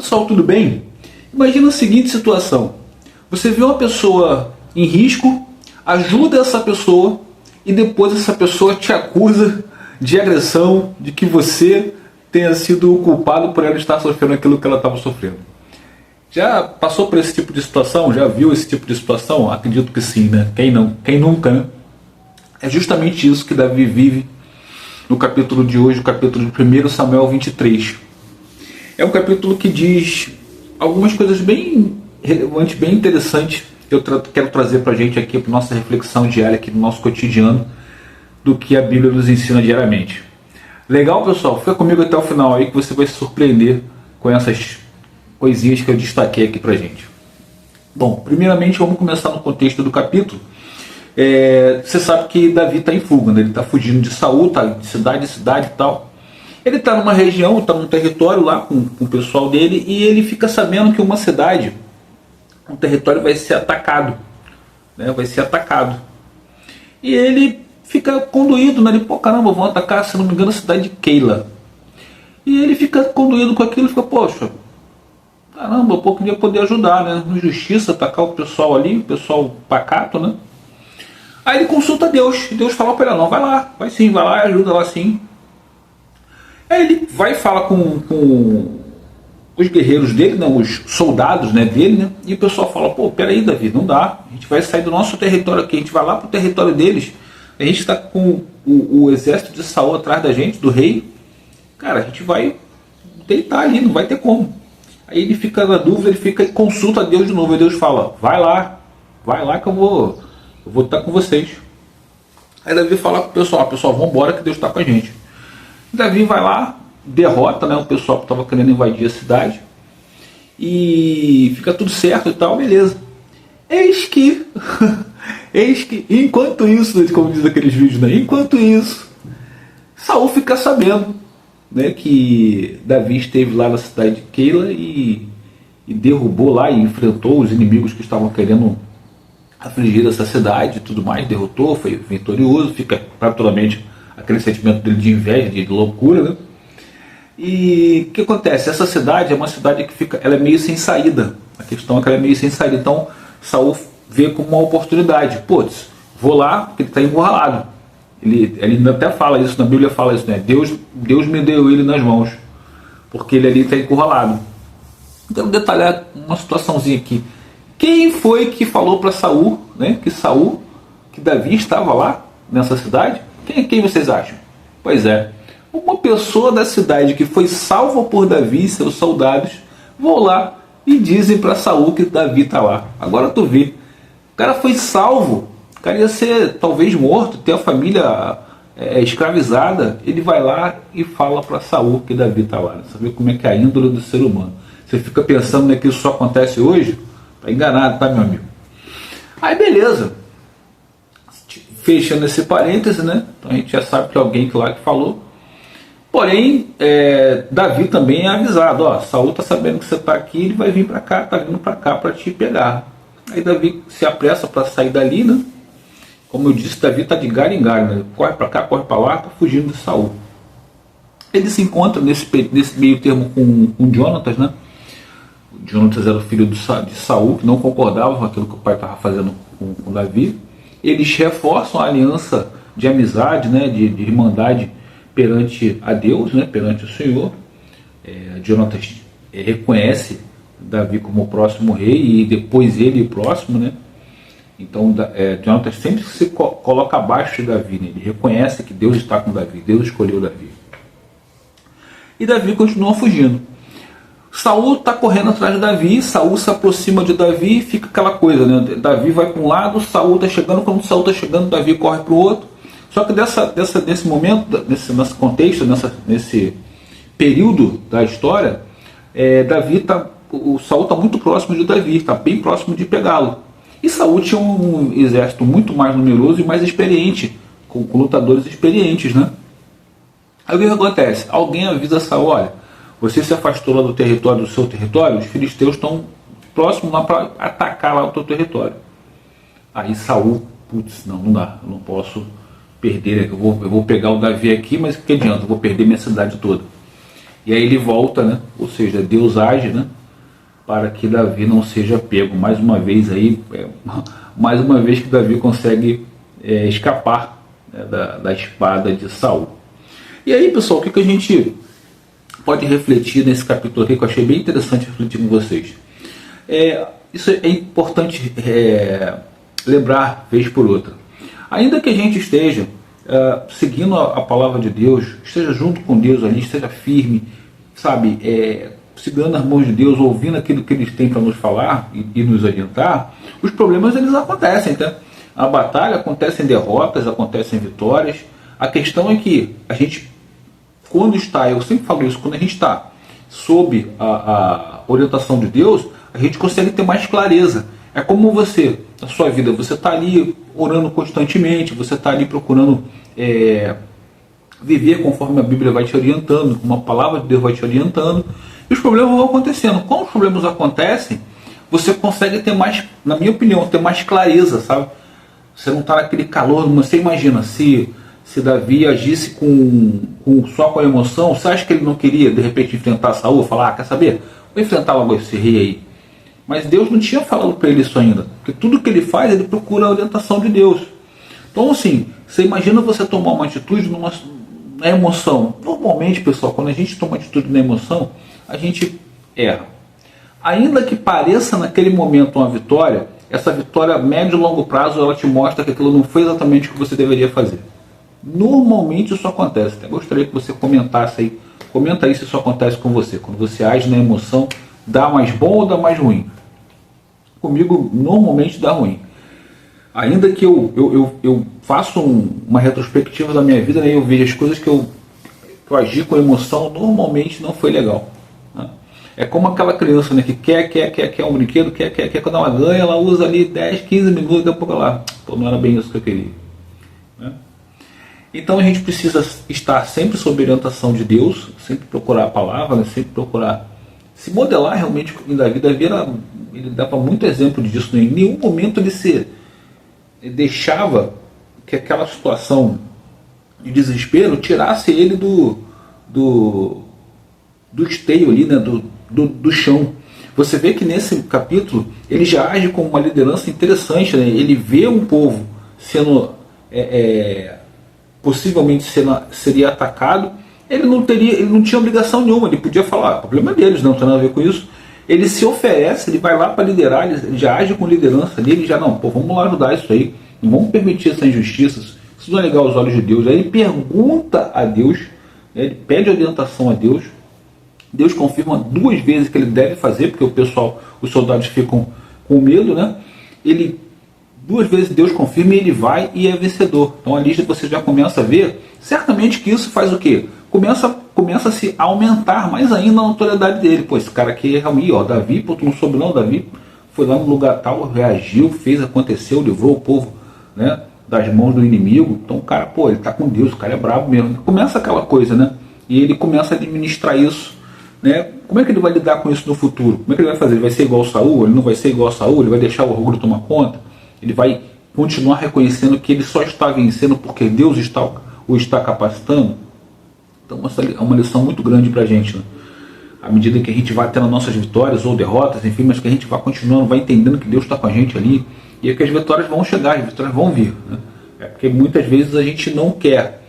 Pessoal, tudo bem? Imagina a seguinte situação: você vê uma pessoa em risco, ajuda essa pessoa e depois essa pessoa te acusa de agressão, de que você tenha sido o culpado por ela estar sofrendo aquilo que ela estava sofrendo. Já passou por esse tipo de situação? Já viu esse tipo de situação? Acredito que sim, né? Quem não? Quem nunca, né? É justamente isso que Davi vive no capítulo de hoje, o capítulo de 1 Samuel 23. É um capítulo que diz algumas coisas bem relevantes, bem interessantes, que eu quero trazer para a gente aqui, para nossa reflexão diária, aqui no nosso cotidiano, do que a Bíblia nos ensina diariamente. Legal, pessoal? Fica comigo até o final aí que você vai se surpreender com essas coisinhas que eu destaquei aqui para a gente. Bom, primeiramente vamos começar no contexto do capítulo. Você sabe que Davi está em fuga, né? Ele está fugindo de Saul, está de cidade em cidade e tal. Ele está numa região, está num território lá com o pessoal dele, e ele fica sabendo que uma cidade, um território vai ser atacado, né? Vai ser atacado. E ele fica conduído, né? Ele, caramba, vão atacar, se não me engano, a cidade de Keila. E ele fica conduído com aquilo, fica, poxa, caramba, eu queria poder ajudar, né? Injustiça, atacar o pessoal ali, o pessoal pacato, né? Aí ele consulta Deus, e Deus fala para ele, não, vai lá, vai sim, vai lá, ajuda lá sim. Aí ele vai e fala com os guerreiros dele, né, os soldados, né, dele, né, e o pessoal fala, peraí, Davi, não dá, a gente vai sair do nosso território aqui, a gente vai lá pro território deles, a gente está com o exército de Saul atrás da gente, do rei, cara, a gente vai deitar ali, não vai ter como. Aí ele fica na dúvida, ele fica e consulta a Deus de novo, e Deus fala, vai lá que eu vou estar com vocês. Aí Davi fala pro pessoal, vamos embora que Deus está com a gente. Davi vai lá, derrota, né, o pessoal que estava querendo invadir a cidade, e fica tudo certo e tal, beleza. Eis que, enquanto isso, como diz aqueles vídeos, né, enquanto isso, Saul fica sabendo, né, que Davi esteve lá na cidade de Keila e derrubou lá e enfrentou os inimigos que estavam querendo afligir essa cidade e tudo mais, derrotou, foi vitorioso, fica naturalmente aquele sentimento dele de inveja, de loucura, né? E o que acontece? Essa cidade é uma cidade que ela é meio sem saída. A questão é que ela é meio sem saída. Então Saul vê como uma oportunidade. Vou lá porque ele está encurralado. Ele até fala isso, na Bíblia fala isso, né? Deus me deu ele nas mãos, porque ele ali está encurralado. Então, detalhar uma situaçãozinha aqui. Quem foi que falou para Saul, né, que Davi estava lá nessa cidade? Quem vocês acham? Pois é, uma pessoa da cidade que foi salva por Davi e seus soldados vão lá e dizem para Saul que Davi está lá. Agora tu vê, o cara foi salvo, o cara ia ser talvez morto, ter a família escravizada, ele vai lá e fala para Saul que Davi está lá. Você vê como é que é a índole do ser humano. Você fica pensando, né, que isso só acontece hoje? Tá enganado, tá, meu amigo? Aí beleza, fechando esse parêntese, né? Então a gente já sabe que é alguém que lá que falou. Porém, Davi também é avisado, Saul tá sabendo que você tá aqui, ele vai vir para cá, tá vindo para cá para te pegar. Aí Davi se apressa para sair dali, né? Como eu disse, Davi tá de galho em galho, né? Corre para cá, corre para lá, tá fugindo de Saul. Ele se encontra nesse meio termo com Jonatas, né? Jonatas era o filho de Saul, que não concordava com aquilo que o pai estava fazendo com Davi. Eles reforçam a aliança de amizade, né, de irmandade perante a Deus, né, perante o Senhor. Jonatas reconhece Davi como o próximo rei e depois ele o próximo, né? Então Jonatas sempre se coloca abaixo de Davi, né? Ele reconhece que Deus está com Davi, Deus escolheu Davi. E Davi continua fugindo. Saul está correndo atrás de Davi, Saul se aproxima de Davi e fica aquela coisa, né? Davi vai para um lado, Saul está chegando, quando Saul está chegando, Davi corre para o outro. Só que nesse momento, nesse contexto, nesse período da história, o Saul está muito próximo de Davi, está bem próximo de pegá-lo. E Saul tinha um exército muito mais numeroso e mais experiente, com lutadores experientes, né? Aí o que acontece? Alguém avisa Saul, olha, você se afastou lá do seu território, os filisteus estão próximos lá para atacar lá o teu território. Aí Saul, não dá, eu não posso perder, eu vou pegar o Davi aqui, mas o que adianta? Eu vou perder minha cidade toda. E aí ele volta, né? Ou seja, Deus age, né? Para que Davi não seja pego. Mais uma vez aí, mais uma vez que Davi consegue escapar, né, da espada de Saul. E aí, pessoal, o que a gente pode refletir nesse capítulo aqui, que eu achei bem interessante refletir com vocês? Isso é importante lembrar vez por outra. Ainda que a gente esteja seguindo a palavra de Deus, esteja junto com Deus ali, esteja firme, sabe, segurando as mãos de Deus, ouvindo aquilo que eles têm para nos falar e nos orientar, os problemas eles acontecem, tá? A batalha acontece em derrotas, acontece em vitórias. A questão é que a gente, quando está, eu sempre falo isso, quando a gente está sob a orientação de Deus, a gente consegue ter mais clareza. É como você, na sua vida, você está ali orando constantemente, você está ali procurando viver conforme a Bíblia vai te orientando, como a palavra de Deus vai te orientando, e os problemas vão acontecendo. Quando os problemas acontecem, você consegue ter mais, na minha opinião, ter mais clareza, sabe? Você não está naquele calor. Você imagina, se Davi agisse só com a emoção, você acha que ele não queria, de repente, enfrentar Saul, falar, quer saber? Vou enfrentar logo esse rei aí. Mas Deus não tinha falado para ele isso ainda, porque tudo que ele faz, ele procura a orientação de Deus. Então, assim, você imagina você tomar uma atitude na emoção. Normalmente, pessoal, quando a gente toma atitude na emoção, a gente erra. Ainda que pareça naquele momento uma vitória, essa vitória a médio e longo prazo, ela te mostra que aquilo não foi exatamente o que você deveria fazer. Normalmente isso acontece. Eu gostaria que você comentasse aí. Comenta aí se isso acontece com você. Quando você age na emoção, dá mais bom ou dá mais ruim? Comigo, normalmente dá ruim. Ainda que eu faça uma retrospectiva da minha vida, né, eu vejo as coisas que eu agi com emoção, normalmente não foi legal. Né? É como aquela criança, né, que quer um brinquedo, quer, quando ela ganha, ela usa ali 10, 15 minutos, daqui a pouco ela, não era bem isso que eu queria. Né? Então a gente precisa estar sempre sob a orientação de Deus, sempre procurar a palavra, né, sempre procurar se modelar realmente da vida. Ele dava muito exemplo disso, né? Em nenhum momento ele deixava que aquela situação de desespero tirasse ele do esteio ali, né? do chão. Você vê que nesse capítulo ele já age como uma liderança interessante, né? Ele vê um povo sendo possivelmente seria atacado. Ele não tinha obrigação nenhuma, ele podia falar, o problema é deles, não tem nada a ver com isso. Ele se oferece, ele vai lá para liderar, ele já age com liderança dele, ele já vamos lá ajudar isso aí, não vamos permitir essa injustiça, isso não é legal aos olhos de Deus. Aí ele pergunta a Deus, né, ele pede orientação a Deus, Deus confirma 2 vezes que ele deve fazer, porque os soldados ficam com medo, né? 2 vezes Deus confirma e ele vai e é vencedor. Então ali você já começa a ver, certamente que isso faz o quê? Começa a se aumentar mais ainda a autoridade dele. Pô, esse cara aqui é realmente, Davi, tu não soube não, Davi foi lá no lugar tal, reagiu, fez, aconteceu, livrou o povo, né, das mãos do inimigo. Então o cara, ele tá com Deus, o cara é brabo mesmo. Começa aquela coisa, né? E ele começa a administrar isso, né? Como é que ele vai lidar com isso no futuro? Como é que ele vai fazer? Ele vai ser igual ao Saul? Ele não vai ser igual ao Saul? Ele vai deixar o orgulho tomar conta? Ele vai continuar reconhecendo que ele só está vencendo porque Deus o está capacitando? Então essa é uma lição muito grande para a gente, né? À medida que a gente vai tendo nossas vitórias ou derrotas, enfim, mas que a gente vai continuando, vai entendendo que Deus está com a gente ali, e é que as vitórias vão chegar, as vitórias vão vir, né? É porque muitas vezes a gente não quer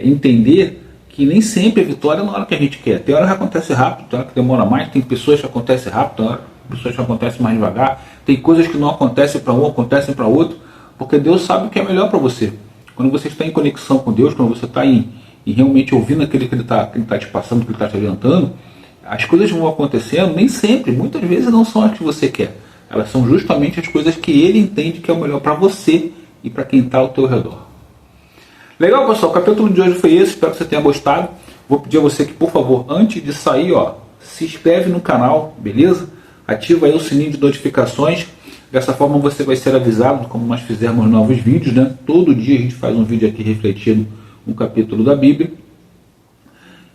entender que nem sempre a vitória é na hora que a gente quer. Tem hora que acontece rápido, tem hora que demora mais, tem pessoas que acontecem rápido, tem hora que pessoas que acontecem mais devagar, tem coisas que não acontecem para um, acontecem para outro, porque Deus sabe o que é melhor para você. Quando você está em conexão com Deus, quando você está e realmente ouvindo aquilo que ele está te passando, que ele está te orientando, as coisas vão acontecendo, nem sempre, muitas vezes não são as que você quer. Elas são justamente as coisas que ele entende que é o melhor para você e para quem está ao teu redor. Legal, pessoal, o capítulo de hoje foi esse, espero que você tenha gostado. Vou pedir a você que, por favor, antes de sair, se inscreve no canal, beleza? Ativa aí o sininho de notificações. Dessa forma você vai ser avisado quando nós fizermos novos vídeos, né? Todo dia a gente faz um vídeo aqui refletindo um capítulo da Bíblia.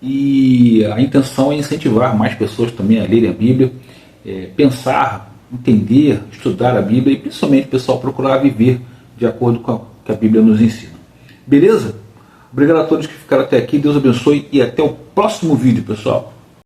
E a intenção é incentivar mais pessoas também a lerem a Bíblia, pensar, entender, estudar a Bíblia e principalmente, pessoal, procurar viver de acordo com o que a Bíblia nos ensina. Beleza? Obrigado a todos que ficaram até aqui. Deus abençoe e até o próximo vídeo, pessoal.